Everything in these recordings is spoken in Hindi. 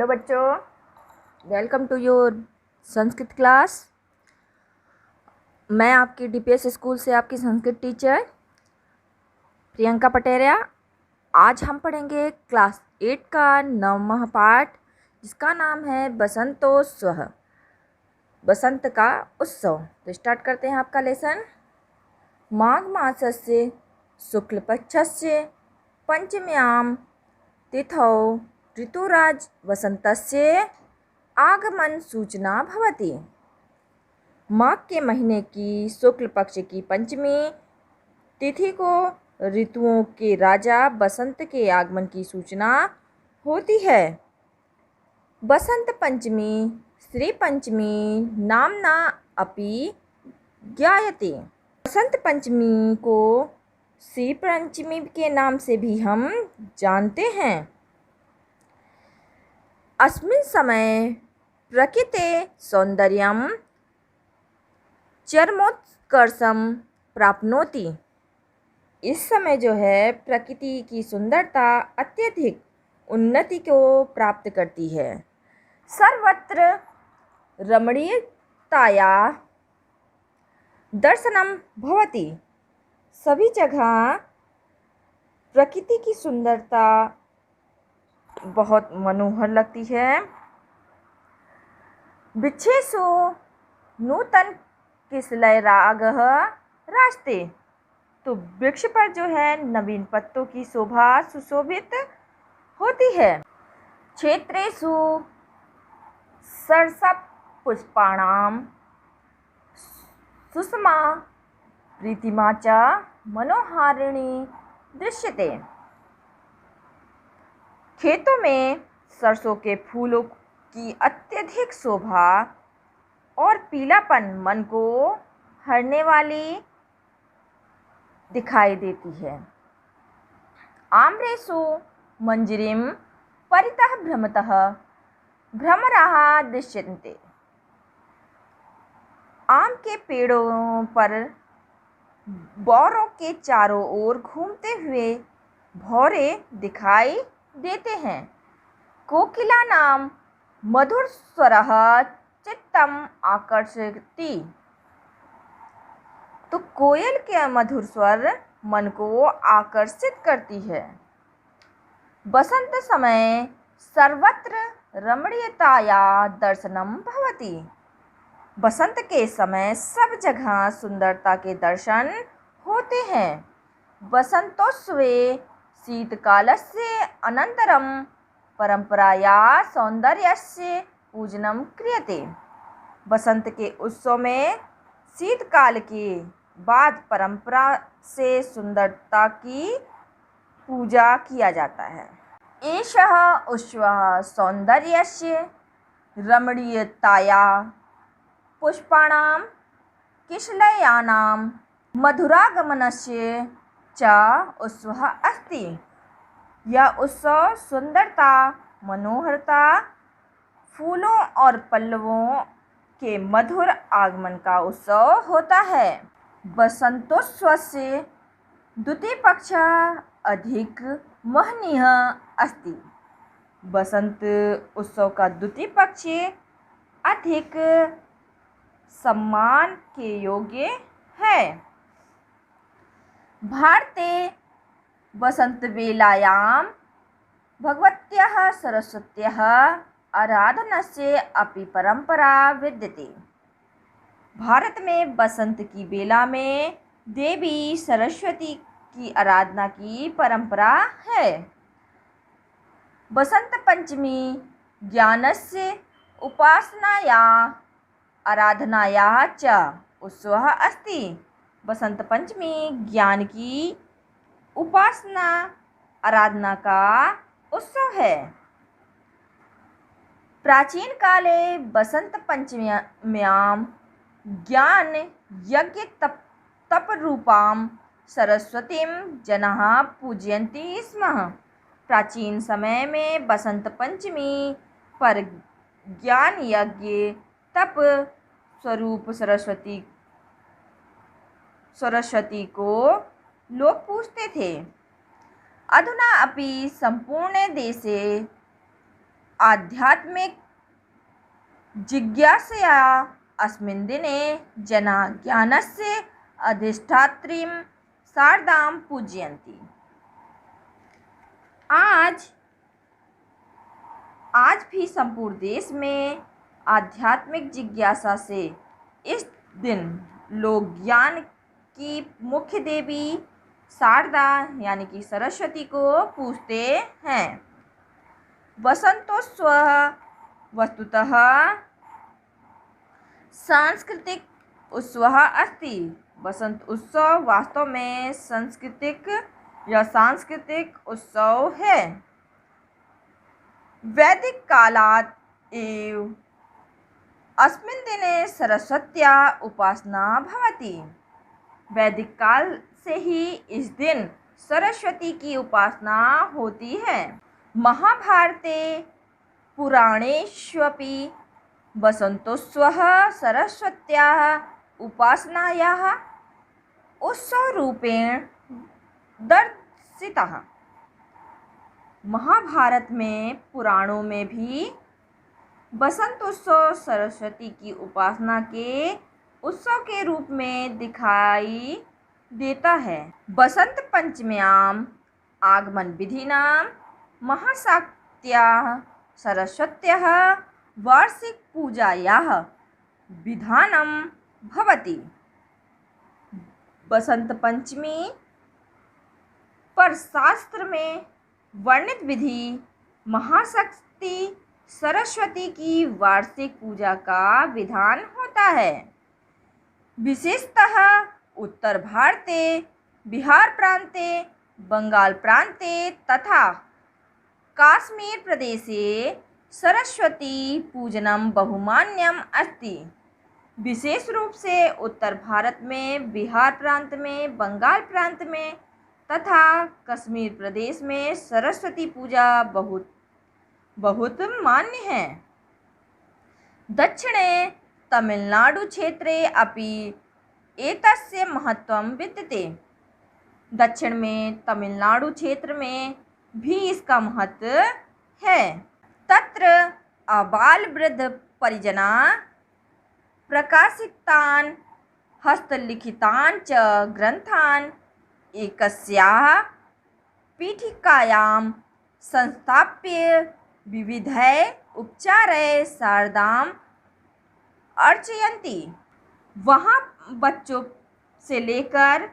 हेलो बच्चों, welcome to your Sanskrit class. मैं आपकी डीपीएस स्कूल से आपकी संस्कृत टीचर प्रियंका पटेरिया। आज हम पढ़ेंगे क्लास 8 का 9वां पाठ, जिसका नाम है बसंतोत्सव, बसंत का उत्सव। तो स्टार्ट करते हैं आपका लेसन। माघ मासस्य शुक्लपक्षस्य पंचम्यां तिथौ ऋतुराज वसंतस्य आगमन सूचना भवति। माघ के महीने की शुक्ल पक्ष की पंचमी तिथि को ऋतुओं के राजा बसंत के आगमन की सूचना होती है। बसंत पंचमी श्री पंचमी नामना अपि ज्ञायते। बसंत पंचमी को श्री पंचमी के नाम से भी हम जानते हैं। अस्मिन् समय प्रकृते सौंदर्यं चरमोत्कर्षं प्राप्नोति। इस समय जो है प्रकृति की सुंदरता अत्यधिक उन्नति को प्राप्त करती है। सर्वत्र रमणीयताया दर्शनम भवति। सभी जगह प्रकृति की सुंदरता बहुत मनोहर लगती है। वृक्षेषु नूतन किसलय रागः रास्ते। तो वृक्ष पर जो है नवीन पत्तों की शोभा सुशोभित होती है। क्षेत्रेषु सरसप पुष्पाणां सुषमा प्रीतिमा च मनोहारिणी दृश्यते। खेतों में सरसों के फूलों की अत्यधिक शोभा और पीलापन मन को हरने वाली दिखाई देती है। आम्रेषु मंजरीं परितः भ्रमतः भ्रमराः दृश्यन्ते। आम के पेड़ों पर बौरों के चारों ओर घूमते हुए भौरे दिखाई देते हैं। कोकिला नाम मधुर स्वरः चित्तम आकर्षति। तो कोयल के मधुर स्वर मन को आकर्षित करती है। बसंत समय सर्वत्र रमणीयताया दर्शनम भवति। बसंत के समय सब जगह सुंदरता के दर्शन होते हैं। बसंतोत्सवे शीतकालस्य अनन्तरं परंपराया सौंदर्यस्य पूजनम क्रियते। बसंत के उत्सव में शीतकाल के बाद परंपरा से सुंदरता की पूजा किया जाता है। एषः उत्सवः सौंदर्यस्य रमणीयताया पुष्पाणां किशलयानां मधुरागमनस्य च उत्सवः अस्ति। यह उत्सव सुंदरता, मनोहरता, फूलों और पल्लवों के मधुर आगमन का उत्सव होता है। बसंतोत्सव से द्वितीय पक्ष अधिक महनीय अस्ति। बसंत उत्सव का द्वितीय पक्ष अधिक सम्मान के योग्य है। भारते वसंतवेलायां भगवत्याः सरस्वत्याः आराधनस्य अपि परंपरा विद्यते। भारत में बसंत की बेला में देवी सरस्वती की आराधना की परंपरा है। बसंत पंचमी ज्ञानस्य उपासनाया आराधनाया च उत्सवः अस्ति। बसंत पंचमी ज्ञान की उपासना आराधना का उत्सव है। प्राचीन काले बसंत पंचम्यां ज्ञान यज्ञ तप रूपां सरस्वतीं जनाः पूजयन्ति स्म। प्राचीन समय में बसंत पंचमी पर ज्ञान यज्ञ तप स्वरूप सरस्वती को लोग पूजते थे। अधुना अपि संपूर्ण देशे आध्यात्मिक जिज्ञासया अस्मिन् दिने जनाः ज्ञानस्य अधिष्ठात्रीं शारदां पूजयन्ति। आज भी संपूर्ण देश में आध्यात्मिक जिज्ञासा से इस दिन लोग ज्ञान की मुख्य देवी शारदा यानी कि सरस्वती को पूजते हैं। वसंतोत्सव वस्तुतः सांस्कृतिक उत्सव अस्ति। वसंत उत्सव वास्तव में सांस्कृतिक उत्सव है। वैदिक कालात् एव अस्मिन् दिने सरस्वत्याः उपासना भवति। वैदिक काल से ही इस दिन सरस्वती की उपासना होती है। महाभारते पुराणेष्वपि वसन्तोत्सवः सरस्वत्याः उपासनायाः उत्सवरूपेण दर्शितः। महाभारत में पुराणों में भी वसंतोत्सव सरस्वती की उपासना के उत्सव के रूप में दिखाई देता है। बसंत पंचम्याम् आगमन विधिनां महाशाक्त्याः सरस्वत्याः वार्षिक पूजायाः विधानं भवति। बसंत पंचमी पर शास्त्र में वर्णित विधि महाशक्ति सरस्वती की वार्षिक पूजा का विधान होता है। विशेषतः उत्तर भारते, बिहार प्रांते, बंगाल प्रांते तथा काश्मीर प्रदेशे सरस्वती पूजनम बहुमान्यम अस्ति। विशेष रूप से उत्तर भारत में, बिहार प्रांत में, बंगाल प्रांत में तथा कश्मीर प्रदेश में सरस्वती पूजा बहुत मान्य है। दक्षिणे तमिलनाडु क्षेत्रे अपि एतस्य महत्वं विद्यते। दक्षिण में तमिलनाडु क्षेत्र में भी इसका महत्व है। तत्र आबाल वृद्ध परिजनाः प्रकाशितान् हस्तलिखितान् च ग्रन्थान् एकस्याः पीठिकायां संस्थाप्य विविधैः उपचारैः शारदाम् अर्चयन्ति। वहाँ बच्चों से लेकर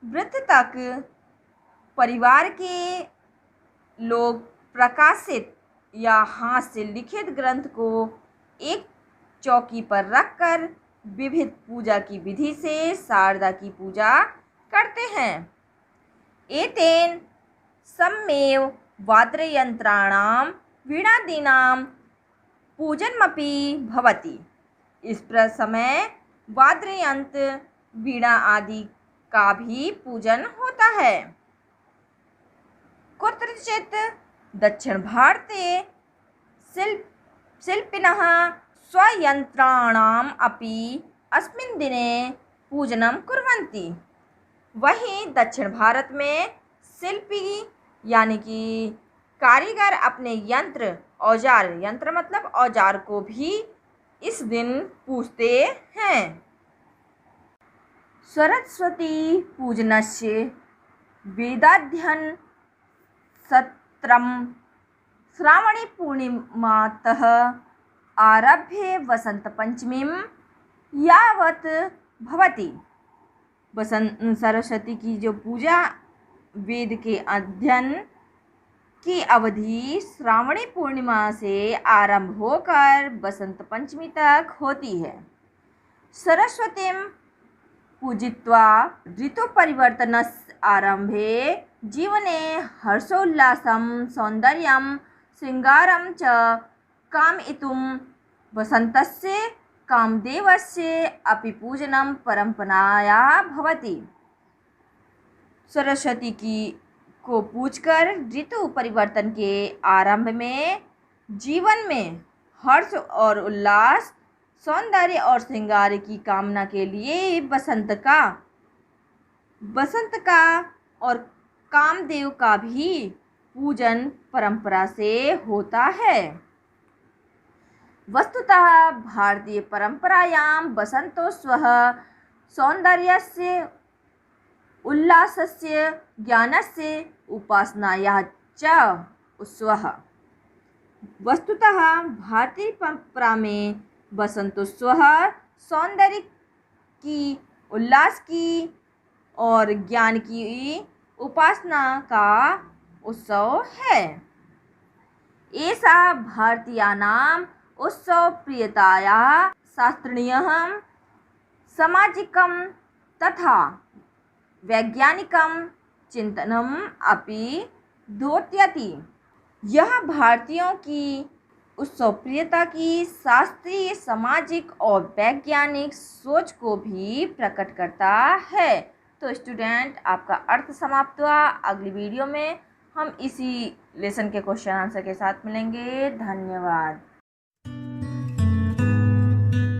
वृद्ध तक परिवार के लोग प्रकाशित या हाथ से लिखित ग्रंथ को एक चौकी पर रखकर विविध पूजा की विधि से शारदा की पूजा करते हैं। एतेन सम्मेव वाद्ययंत्राणां वीणादीनां पूजनमपि भवति। इस समय वाद्ययंत्र, वीणा आदि का भी पूजन होता है। कुत्रचित् दक्षिण भारते शिल्पिनः स्वयंत्राणाम् अपि अस्मिन् दिने पूजनं कुर्वन्ति। वहीं दक्षिण भारत में शिल्पी यानी कि कारीगर अपने यंत्र मतलब औजार को भी इस दिन पूजते हैं। सरस्वती पूजनस्य वेदाध्ययन सत्रं श्रावणी पूर्णिमातः आरभ्य वसंत पंचमीं यावत् भवति। सरस्वती की जो पूजा वेद के अध्ययन की अवधि श्रावणी पूर्णिमा से आरंभ होकर बसंत पंचमी तक होती है। सरस्वतीं पूजित्वा ऋतु परिवर्तनस्य आरंभे जीवने हर्षोल्लासं सौन्दर्यं श्रृंगारं च कामयितुं वसन्तस्य कामदेवस्य अपि पूजनं परंपराया भवति। सरस्वती को पूजकर ऋतु परिवर्तन के आरंभ में जीवन में हर्ष और उल्लास, सौंदर्य और श्रृंगार की कामना के लिए बसंत का और कामदेव का भी पूजन परंपरा से होता है। वस्तुतः भारतीय परंपरायां बसन्तोत्सवः सौन्दर्यस्य, उल्लासस्य, ज्ञानस्य, उपासनायाः च उत्सवः। वस्तुतः भारतीय परंपरा में बसंतोत्सव सौंदर्य की, उल्लास की और ज्ञान की उपासना का उत्सव है। एषा भारतीयानाम् उत्सवप्रियतायाः शास्त्रीयं, सामाजिकं तथा वैज्ञानिकं चिन्तनम् अपि द्योतयति। यह भारतीयों की उत्सवप्रियता की शास्त्रीय, सामाजिक और वैज्ञानिक सोच को भी प्रकट करता है। तो स्टूडेंट, आपका अर्थ समाप्त हुआ। अगली वीडियो में हम इसी लेसन के क्वेश्चन आंसर के साथ मिलेंगे। धन्यवाद।